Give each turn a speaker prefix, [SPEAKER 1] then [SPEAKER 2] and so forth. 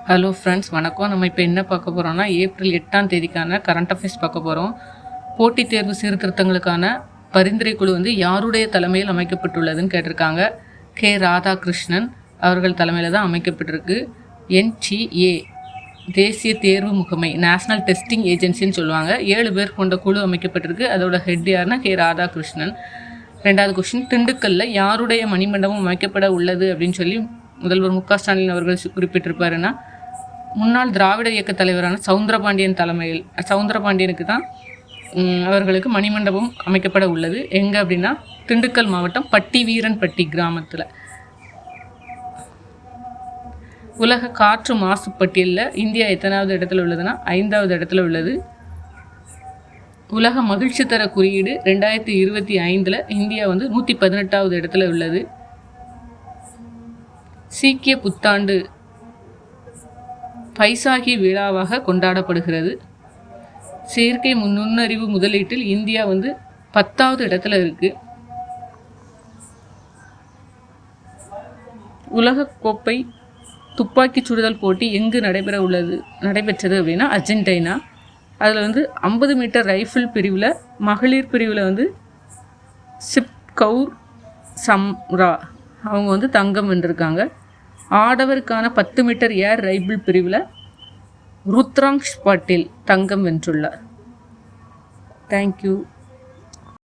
[SPEAKER 1] Hello friends, வணக்கம். நம்ம இப்போ என்ன பார்க்க போகிறோம்னா, ஏப்ரல் 8ஆம் தேதிக்கான கரண்ட் அஃபேர்ஸ் பார்க்க போகிறோம். போட்டித் தேர்வு சீர்திருத்தங்களுக்கான பரிந்துரை குழு யாருடைய தலைமையில் அமைக்கப்பட்டுள்ளதுன்னு கேட்டிருக்காங்க. கே ராதாகிருஷ்ணன் அவர்கள் தலைமையில் தான் அமைக்கப்பட்டிருக்கு. NTA தேசிய தேர்வு முகமை, நேஷ்னல் டெஸ்டிங் ஏஜென்சின்னு சொல்லுவாங்க. 7 பேர் கொண்ட குழு அமைக்கப்பட்டிருக்கு. அதோட ஹெட் யாருன்னா கே ராதாகிருஷ்ணன். 2வது கொஸ்டின், திண்டுக்கல்ல யாருடைய மணிமண்டபம் அமைக்கப்பட உள்ளது அப்படின்னு சொல்லி முதல்வர் மு.க. ஸ்டாலின் அவர்கள் குறிப்பிட்டிருப்பாருன்னா, முன்னாள் திராவிட இயக்க தலைவரான சவுந்தரபாண்டியனுக்கு தான் அவர்களுக்கு மணிமண்டபம் அமைக்கப்பட உள்ளது. எங்கே அப்படின்னா, திண்டுக்கல் மாவட்டம் பட்டிவீரன்பட்டி கிராமத்தில். உலக காற்று மாசு பட்டியலில் இந்தியா எத்தனாவது இடத்துல உள்ளதுன்னா 5வது இடத்துல உள்ளது. உலக மகிழ்ச்சி தர குறியீடு 2025 இந்தியா 118வது இடத்துல உள்ளது. சீக்கிய புத்தாண்டு பைசாகி விழாவாக கொண்டாடப்படுகிறது. செயற்கை நுண்ணறிவு முதலீட்டில் இந்தியா 10வது இடத்துல இருக்கு. உலக கோப்பை துப்பாக்கி சுடுதல் போட்டி எங்கு நடைபெற்றது அப்படின்னா அர்ஜென்டினா. அதில் 50 மீட்டர் ரைஃபிள் பிரிவில் மகளிர் பிரிவில் சிப் கவுர் சம்ரா அவங்க தங்கம் வென்றிருக்காங்க. ஆடவருக்கான 10 மீட்டர் ஏர் ரைபிள் பிரிவில் ருத்ராங்ஷ் பட்டேல் தங்கம் வென்றுள்ளார். தேங்க்யூ.